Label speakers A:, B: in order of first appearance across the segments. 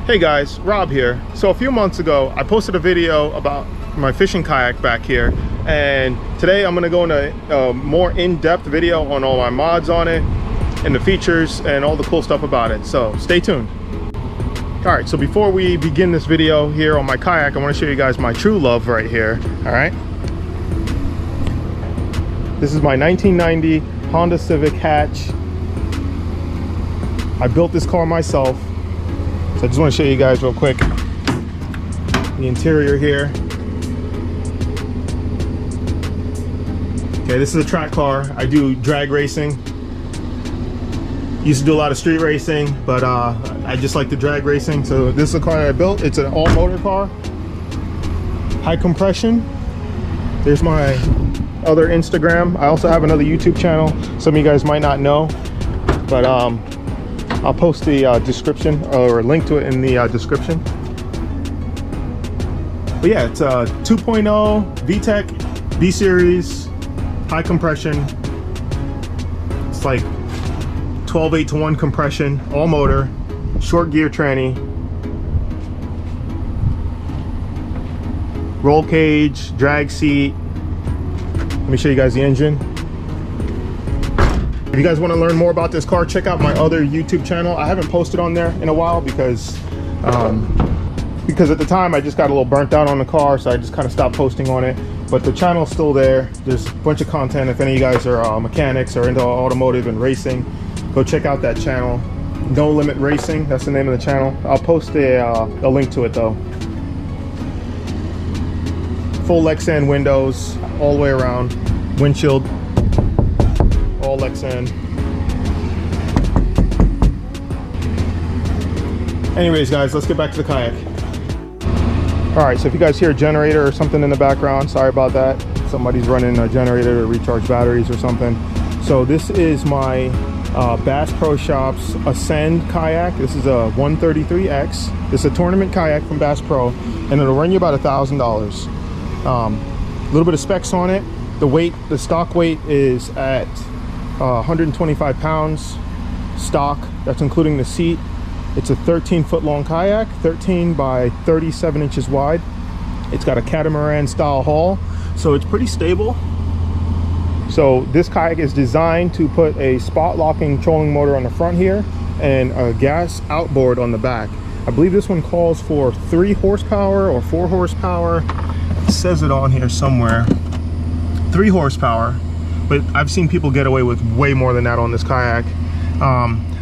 A: Hey guys, Rob here. So a few months ago, I posted a video about my fishing kayak back here, and today I'm gonna go into a more in-depth video on all my mods on it and the features and all the cool stuff about it. So stay tuned. All right, so before we begin this video here on my kayak, I wanna show you guys my true love right here, all right? This is my 1990 Honda Civic hatch. I built this car myself. So I just want to show you guys real quick the interior here. Okay, this is a track car. I do drag racing. Used to do a lot of street racing, but I just like the drag racing. So this is a car that I built. It's an all-motor car. High compression. There's my other Instagram. I also have another YouTube channel. Some of you guys might not know, but I'll post the description or a link to it in the description. But yeah, it's a 2.0 VTEC B-Series, high compression. It's like 12:8:1 compression, all motor, short gear tranny, roll cage, drag seat. Let me show you guys the engine. If you guys want to learn more about this car, check out my other YouTube channel. I haven't posted on there in a while because at the time I just got a little burnt out on the car, so I just kind of stopped posting on it. But the channel's still there. There's a bunch of content. If any of you guys are mechanics or into automotive and racing, go check out that channel. No Limit Racing, that's the name of the channel. I'll post a link to it though. Full Lexan windows all the way around, windshield all Lexan. Anyways guys, let's get back to the kayak. All right, so if you guys hear a generator or something in the background, sorry about that. Somebody's running a generator to recharge batteries or something. So this is my Bass Pro Shops Ascend kayak. This is a 133X. This is a tournament kayak from Bass Pro, and it'll run you about $1,000. A little bit of specs on it. The weight, the stock weight is at 125 pounds stock. That's including the seat. It's a 13-foot long kayak, 13 by 37 inches wide. It's got a catamaran style hull, so it's pretty stable. So this kayak is designed to put a spot locking trolling motor on the front here and a gas outboard on the back. I believe this one calls for 3 horsepower or 4 horsepower. It says it on here somewhere. 3 horsepower. But I've seen people get away with way more than that on this kayak.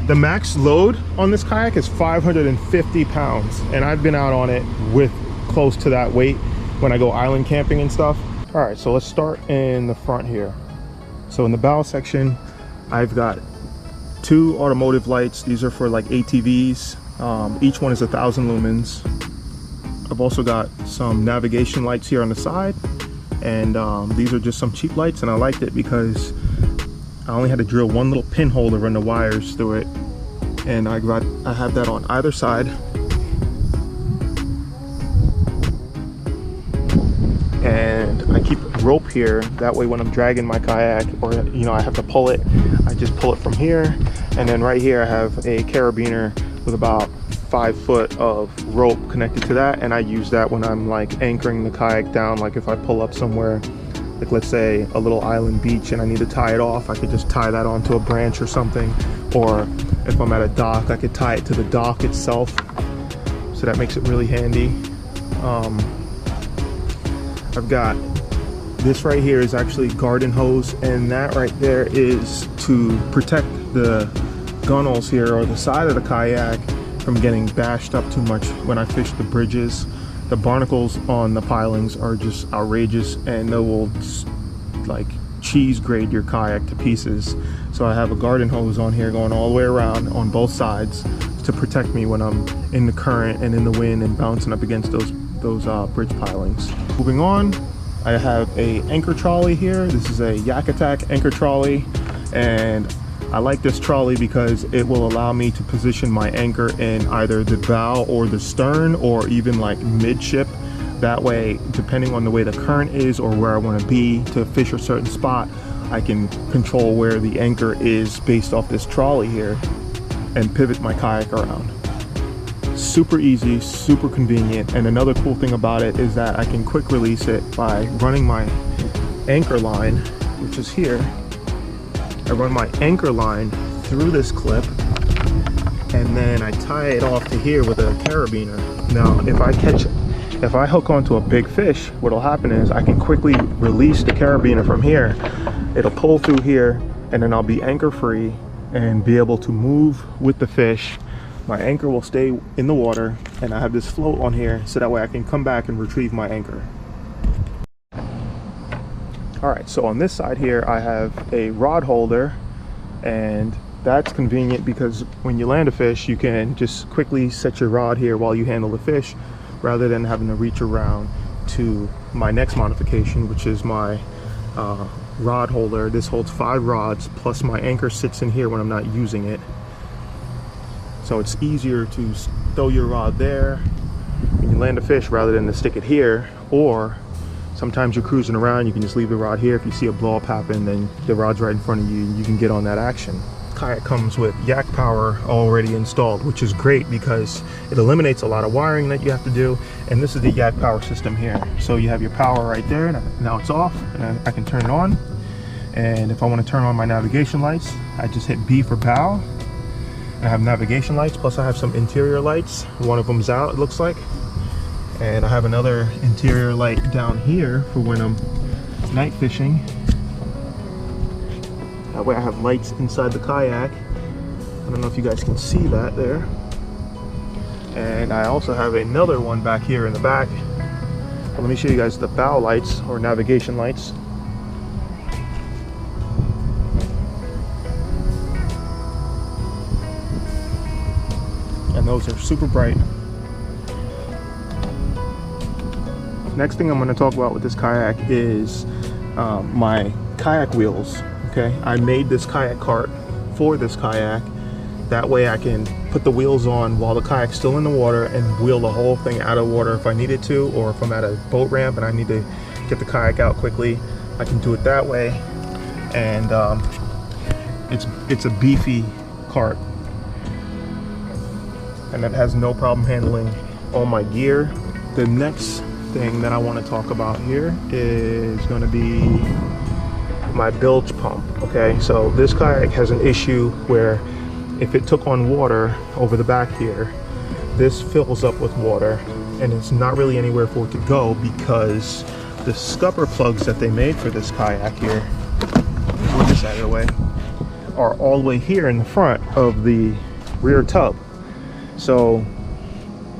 A: The max load on this kayak is 550 pounds, and I've been out on it with close to that weight when I go island camping and stuff. All right, so let's start in the front here. So in the bow section, I've got 2 automotive lights. These are for like ATVs. Each one is 1,000 lumens. I've also got some navigation lights here on the side. And these are just some cheap lights, and I liked it because I only had to drill one little pinhole to run the wires through it, and I have that on either side. And I keep rope here, that way when I'm dragging my kayak, or you know, I have to pull it, I just pull it from here. And then right here I have a carabiner with about 5 foot of rope connected to that, and I use that when I'm like anchoring the kayak down. Like if I pull up somewhere, like let's say a little island beach, and I need to tie it off, I could just tie that onto a branch or something. Or if I'm at a dock, I could tie it to the dock itself, so that makes it really handy. I've got this right here is actually garden hose, and that right there is to protect the gunnels here or the side of the kayak from getting bashed up too much when I fish the bridges. The barnacles on the pilings are just outrageous, and they will like cheese grade your kayak to pieces. So I have a garden hose on here going all the way around on both sides to protect me when I'm in the current and in the wind and bouncing up against those bridge pilings. Moving on, I have a anchor trolley here. This is a Yak Attack anchor trolley, and I like this trolley because it will allow me to position my anchor in either the bow or the stern, or even like midship. That way, depending on the way the current is or where I want to be to fish a certain spot, I can control where the anchor is based off this trolley here and pivot my kayak around. Super easy, super convenient. And another cool thing about it is that I can quick release it by running my anchor line, which is here. I run my anchor line through this clip, and then I tie it off to here with a carabiner. Now, if I hook onto a big fish, what'll happen is I can quickly release the carabiner from here. It'll pull through here, and then I'll be anchor free and be able to move with the fish. My anchor will stay in the water, and I have this float on here so that way I can come back and retrieve my anchor. All right, so on this side here, I have a rod holder, and that's convenient because when you land a fish, you can just quickly set your rod here while you handle the fish, rather than having to reach around to my next modification, which is my rod holder. This holds 5 rods, plus my anchor sits in here when I'm not using it. So it's easier to throw your rod there when you land a fish rather than to stick it here. Or sometimes you're cruising around, you can just leave the rod here. If you see a blow up happen, then the rod's right in front of you, you can get on that action. Kayak comes with yak power already installed, which is great because it eliminates a lot of wiring that you have to do. And this is the yak power system here. So you have your power right there. Now it's off, and I can turn it on. And if I want to turn on my navigation lights, I just hit B for bow. I have navigation lights, plus I have some interior lights. One of them's out, it looks like. And I have another interior light down here for when I'm night fishing. That way I have lights inside the kayak. I don't know if you guys can see that there. And I also have another one back here in the back. Well, let me show you guys the bow lights, or navigation lights. And those are super bright. Next thing I'm going to talk about with this kayak is my kayak wheels. Okay, I made this kayak cart for this kayak. That way I can put the wheels on while the kayak's still in the water and wheel the whole thing out of water if I needed to, or if I'm at a boat ramp and I need to get the kayak out quickly, I can do it that way. And it's a beefy cart, and it has no problem handling all my gear. The next thing that I want to talk about here is going to be my bilge pump. Okay, so this kayak has an issue where if it took on water over the back here, this fills up with water, and it's not really anywhere for it to go because the scupper plugs that they made for this kayak here, move this out of the way, are all the way here in the front of the rear tub. So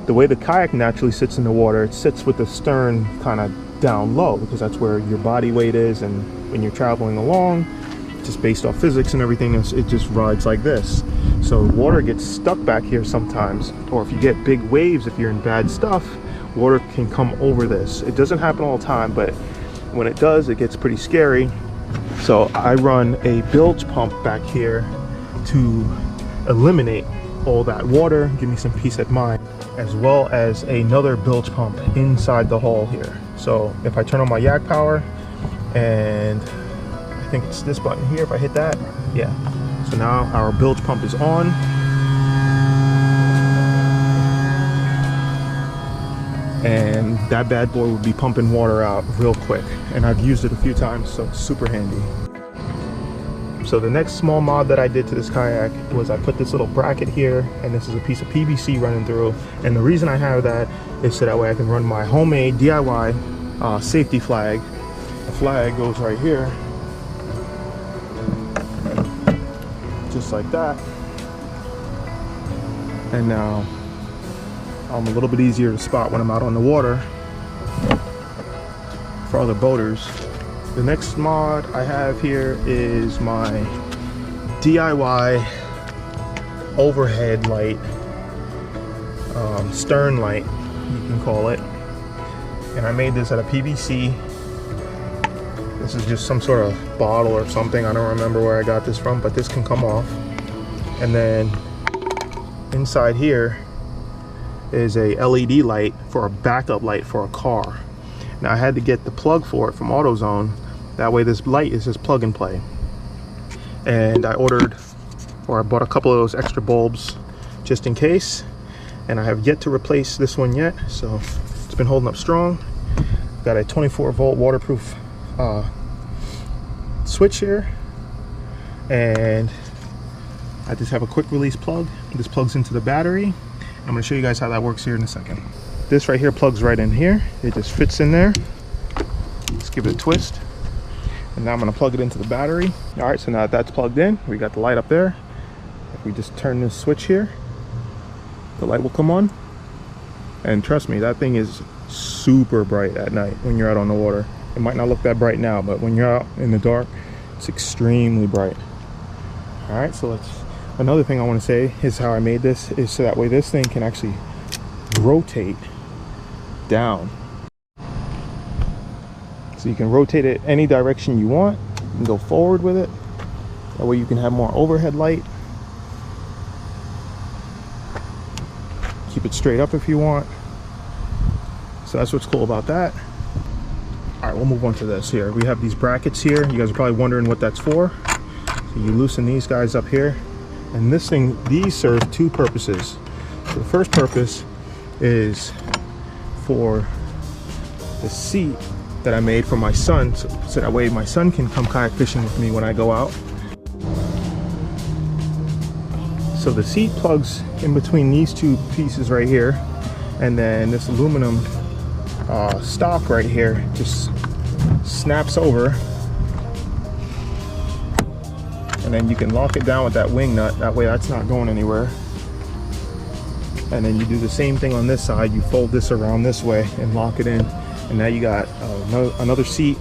A: the way the kayak naturally sits in the water, it sits with the stern kind of down low because that's where your body weight is, and when you're traveling along, just based off physics and everything, it just rides like this. So water gets stuck back here sometimes, or if you get big waves, if you're in bad stuff, water can come over this. It doesn't happen all the time, but when it does, it gets pretty scary. So I run a bilge pump back here to eliminate all that water, give me some peace of mind, as well as another bilge pump inside the hull here. So if I turn on my yak power, and I think it's this button here, if I hit that, yeah. So now our bilge pump is on. And that bad boy would be pumping water out real quick. And I've used it a few times, so it's super handy. So the next small mod that I did to this kayak was I put this little bracket here, and this is a piece of PVC running through. And the reason I have that is so that way I can run my homemade DIY safety flag. The flag goes right here, just like that. And now I'm a little bit easier to spot when I'm out on the water for other boaters. The next mod I have here is my DIY overhead light, stern light, you can call it. And I made this out of PVC. This is just some sort of bottle or something. I don't remember where I got this from, but this can come off. And then inside here is a LED light for a backup light for a car. Now I had to get the plug for it from AutoZone. That way this light is just plug and play. And I bought a couple of those extra bulbs just in case. and I have yet to replace this one yet, so it's been holding up strong. Got a 24-volt waterproof switch here, and I just have a quick release plug. This plugs into the battery. I'm going to show you guys how that works here in a second. This right here plugs right in here. It just fits in there. Let's give it a twist. And now I'm going to plug it into the battery. All right, so now that that's plugged in, we got the light up there. If we just turn this switch here, the light will come on. And trust me, that thing is super bright at night when you're out on the water. It might not look that bright now, but when you're out in the dark, it's extremely bright. All right, so another thing I want to say is how I made this is so that way this thing can actually rotate down. So you can rotate it any direction you want. You can go forward with it. That way you can have more overhead light. Keep it straight up if you want. So that's what's cool about that. All right, we'll move on to this here. We have these brackets here. You guys are probably wondering what that's for. So you loosen these guys up here. And this thing, these serve two purposes. So the first purpose is for the seat that I made for my son, so that way my son can come kayak fishing with me when I go out. So the seat plugs in between these two pieces right here, and then this aluminum stock right here just snaps over, and then you can lock it down with that wing nut. That way that's not going anywhere. And then you do the same thing on this side. You fold this around this way and lock it in, and now you got another seat.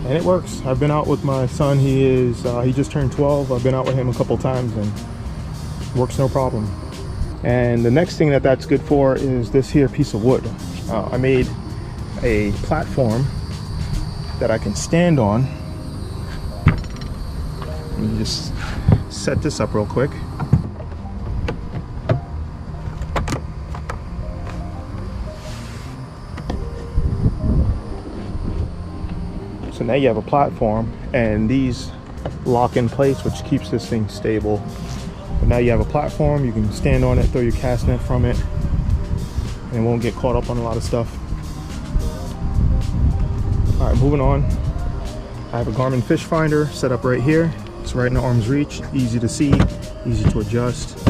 A: And it works. I've been out with my son. He just turned 12. I've been out with him a couple times and works no problem. And the next thing that's good for is this here piece of wood. I made a platform that I can stand on. Let me just set this up real quick. So now you have a platform, and these lock in place, which keeps this thing stable. But now you have a platform, you can stand on it, throw your cast net from it, and it won't get caught up on a lot of stuff. All right, moving on. I have a Garmin fish finder set up right here. It's right in arm's reach, easy to see, easy to adjust.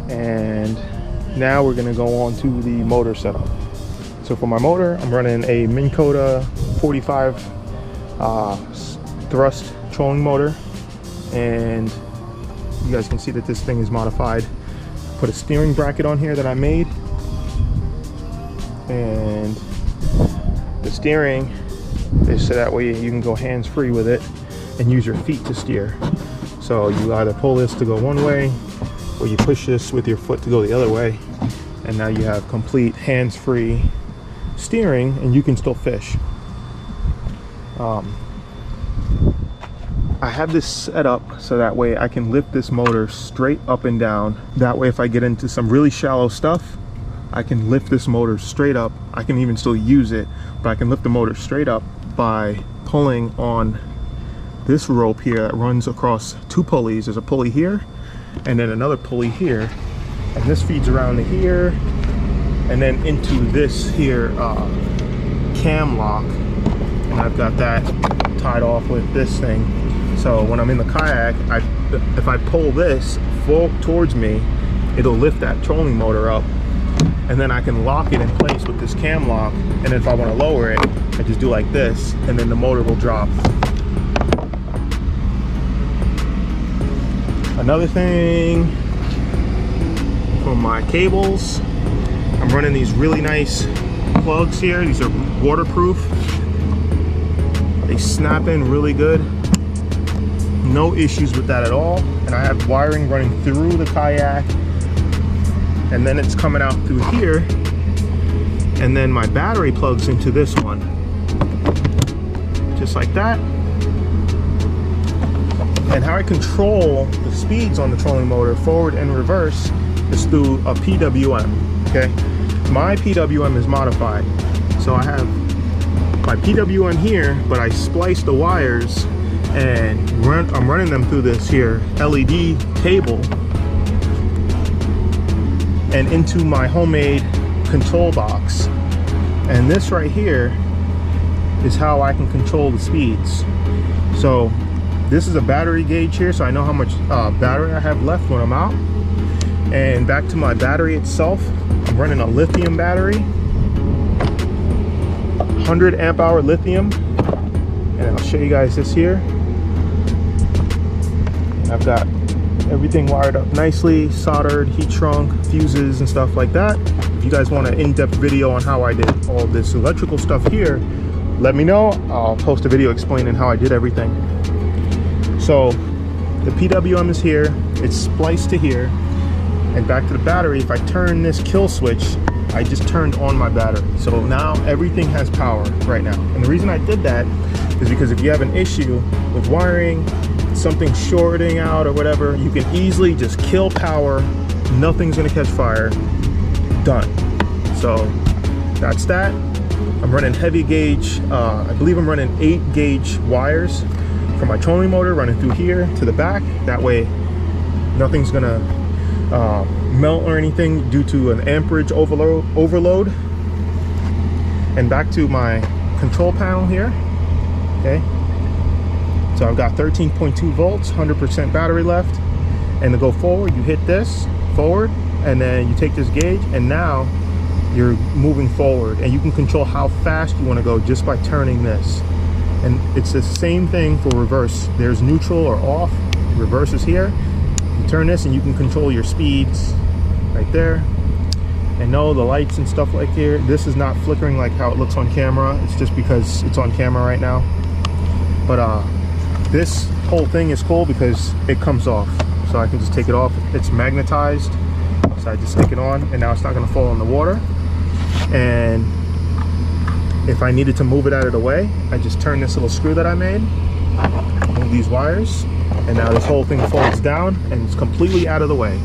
A: And now we're gonna go on to the motor setup. So for my motor, I'm running a Minn Kota 45 thrust trolling motor, and you guys can see that this thing is modified. Put a steering bracket on here that I made, and the steering is so that way you can go hands-free with it and use your feet to steer. So you either pull this to go one way, or you push this with your foot to go the other way, and now you have complete hands-free steering, and you can still fish. I have this set up so that way I can lift this motor straight up and down. That way if I get into some really shallow stuff, I can lift this motor straight up. I can even still use it, but I can lift the motor straight up by pulling on this rope here that runs across two pulleys. There's a pulley here and then another pulley here, and this feeds around to here and then into this here cam lock, and I've got that tied off with this thing. So when I'm in the kayak, if I pull this towards me, it'll lift that trolling motor up, and then I can lock it in place with this cam lock, and if I want to lower it, I just do like this, and then the motor will drop. Another thing, for my cables, I'm running these really nice plugs here. These are waterproof. They snap in really good. No issues with that at all. And I have wiring running through the kayak, and then it's coming out through here, and then my battery plugs into this one, just like that. And how I control the speeds on the trolling motor, forward and reverse, is through a PWM. Okay, my PWM is modified, so I have my PWM here, but I spliced the wires and I'm running them through this here LED cable and into my homemade control box. And this right here is how I can control the speeds. So this is a battery gauge here, so I know how much battery I have left when I'm out. And back to my battery itself, I'm running a lithium battery, 100 amp hour lithium, and I'll show you guys this here. I've got everything wired up nicely, soldered, heat shrunk, fuses and stuff like that. If you guys want an in-depth video on how I did all this electrical stuff here, let me know. I'll post a video explaining how I did everything. So the PWM is here, it's spliced to here, and back to the battery. If I turn this kill switch, I just turned on my battery. So now everything has power right now. And the reason I did that is because if you have an issue with wiring, something shorting out or whatever, you can easily just kill power, nothing's gonna catch fire, done. So that's that. I'm running heavy gauge, I believe I'm running 8 gauge wires from my trolling motor running through here to the back. That way nothing's gonna melt or anything due to an amperage overload. And back to my control panel here, okay? So I've got 13.2 volts, 100% battery left. And to go forward, you hit this forward, and then you take this gauge, and now you're moving forward. And you can control how fast you want to go just by turning this. And it's the same thing for reverse. There's neutral or off. Reverse is here. You turn this and you can control your speeds right there. And no, the lights and stuff like here, this is not flickering like how it looks on camera. It's just because it's on camera right now. But this whole thing is cool because it comes off. So I can just take it off. It's magnetized. So I just stick it on and now it's not gonna fall in the water. And if I needed to move it out of the way, I just turn this little screw that I made, move these wires, and now this whole thing folds down and it's completely out of the way.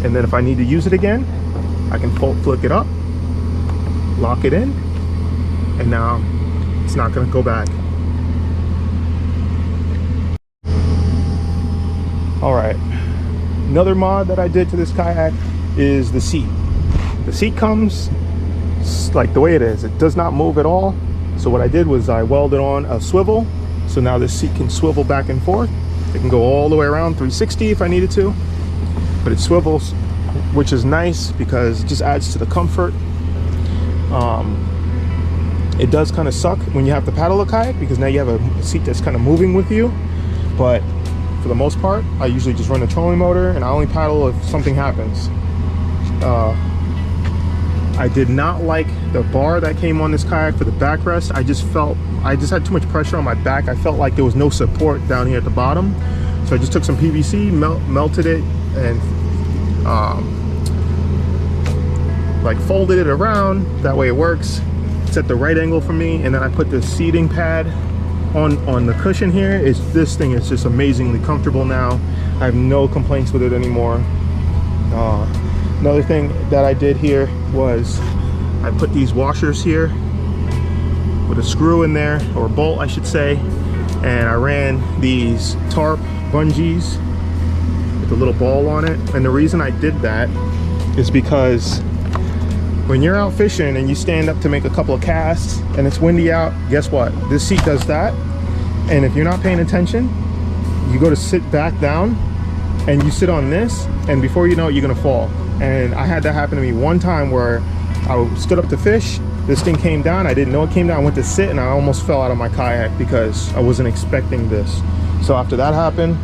A: And then if I need to use it again, I can flick it up, lock it in, and now it's not gonna go back. All right, another mod that I did to this kayak is the seat. The seat comes like the way it is. It does not move at all. So what I did was I welded on a swivel. So now this seat can swivel back and forth. It can go all the way around 360 if I needed to, but it swivels, which is nice because it just adds to the comfort. It does kind of suck when you have to paddle a kayak because now you have a seat that's kind of moving with you, but for the most part, I usually just run a trolling motor and I only paddle if something happens. I did not like the bar that came on this kayak for the backrest. I just had too much pressure on my back. I felt like there was no support down here at the bottom. So I just took some PVC, melted it, and like folded it around. That way it works. It's at the right angle for me. And then I put the seating pad on the cushion here. This thing is just amazingly comfortable now. I have no complaints with it anymore. Another thing that I did here was I put these washers here with a screw in there, or a bolt I should say, and I ran these tarp bungees with a little ball on it. And the reason I did that is because when you're out fishing and you stand up to make a couple of casts and it's windy out, guess what? This seat does that. And if you're not paying attention, you go to sit back down and you sit on this, and before you know it, you're gonna fall. And I had that happen to me one time where I stood up to fish, this thing came down, I didn't know it came down, I went to sit and I almost fell out of my kayak because I wasn't expecting this. So after that happened,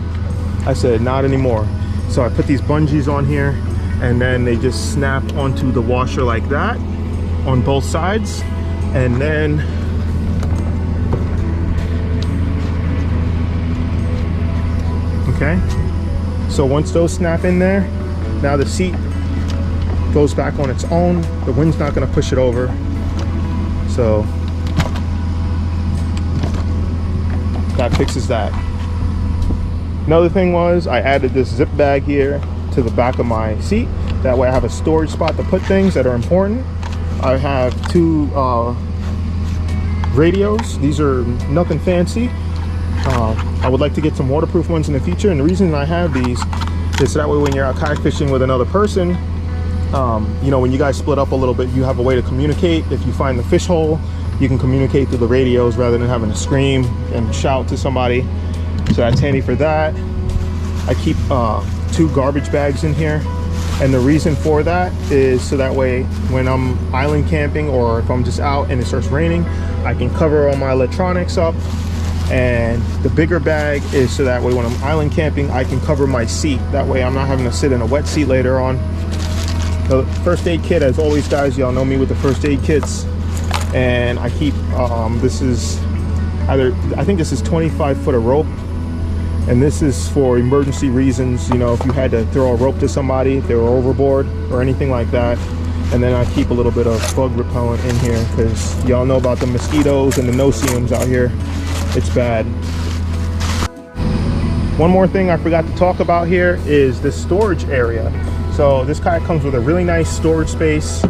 A: I said not anymore. So I put these bungees on here, and then they just snap onto the washer like that on both sides. And then okay, so once those snap in there, now the seat goes back on its own. The wind's not going to push it over. So that fixes that. Another thing was I added this zip bag here to the back of my seat. That way I have a storage spot to put things that are important. I have two radios. These are nothing fancy. I would like to get some waterproof ones in the future, and the reason I have these is so that way when you're out kayak fishing with another person, you know, when you guys split up a little bit, you have a way to communicate. If you find the fish hole, you can communicate through the radios rather than having to scream and shout to somebody. So that's handy for that. I keep 2 garbage bags in here, and the reason for that is so that way when I'm island camping or if I'm just out and it starts raining, I can cover all my electronics up. And the bigger bag is so that way when I'm island camping, I can cover my seat. That way I'm not having to sit in a wet seat later on. The first aid kit, as always, guys, y'all know me with the first aid kits. And I keep, this is either, I think this is 25 foot of rope. And this is for emergency reasons, you know, if you had to throw a rope to somebody, if they were overboard or anything like that. And then I keep a little bit of bug repellent in here because y'all know about the mosquitoes and the no-see-ums out here. It's bad. One more thing I forgot to talk about here is the storage area. So this kayak comes with a really nice storage space.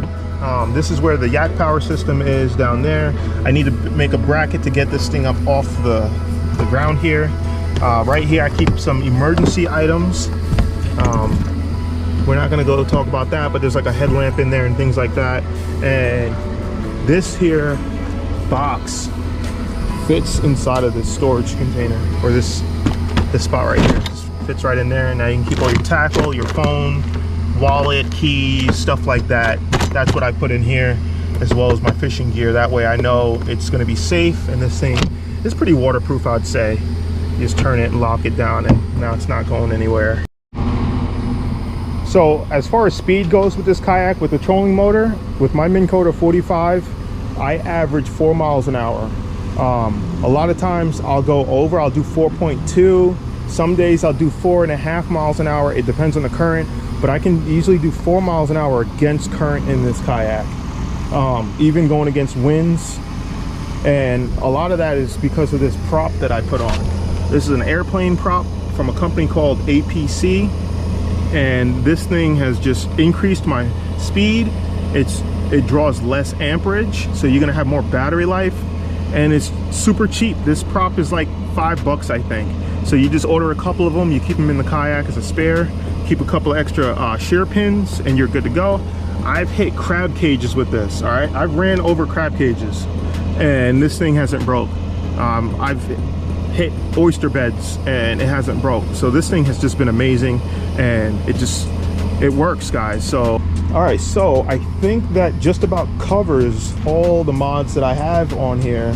A: This is where the yak power system is down there. I need to make a bracket to get this thing up off the ground here. Right here I keep some emergency items. We're not gonna go talk about that, but there's like a headlamp in there and things like that. And this here box fits inside of this storage container, or this spot right here. Just fits right in there, and now you can keep all your tackle, your phone, wallet, keys, stuff like that. That's what I put in here, as well as my fishing gear. That way I know it's gonna be safe, and this thing is pretty waterproof, I'd say. You just turn it and lock it down, and now it's not going anywhere. So as far as speed goes with this kayak, with the trolling motor, with my Minn Kota 45, I average 4 miles an hour. A lot of times I'll go over, I'll do 4.2. Some days I'll do 4.5 miles an hour. It depends on the current, but I can easily do 4 miles an hour against current in this kayak, even going against winds. And a lot of that is because of this prop that I put on. This is an airplane prop from a company called APC, and this thing has just increased my speed. It draws less amperage, so you're gonna have more battery life, and it's super cheap. This prop is like $5, I think. So you just order a couple of them, you keep them in the kayak as a spare, keep a couple of extra shear pins, and you're good to go. I've hit crab cages with this, all right? I've ran over crab cages, and this thing hasn't broke. I've hit oyster beds, and it hasn't broke. So this thing has just been amazing, and it works, guys. So, all right, so I think that just about covers all the mods that I have on here.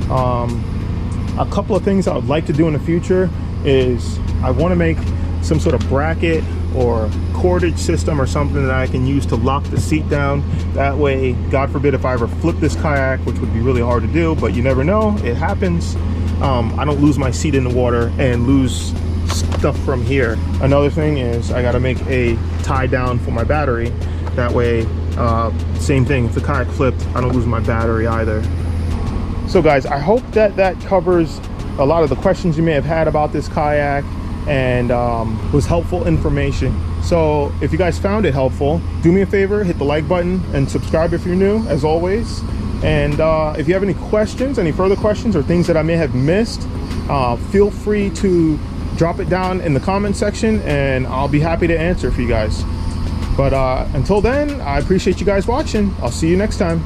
A: A couple of things I would like to do in the future is I want to make some sort of bracket or cordage system or something that I can use to lock the seat down. That way, God forbid, if I ever flip this kayak, which would be really hard to do, but you never know, it happens. I don't lose my seat in the water and lose stuff from here. Another thing is I got to make a tie down for my battery. That way, same thing, if the kayak flipped, I don't lose my battery either. So guys, I hope that that covers a lot of the questions you may have had about this kayak, and was helpful information. So if you guys found it helpful, do me a favor, hit the like button and subscribe if you're new, as always. And if you have any questions, any further questions or things that I may have missed, feel free to drop it down in the comment section, and I'll be happy to answer for you guys. But until then, I appreciate you guys watching. I'll see you next time.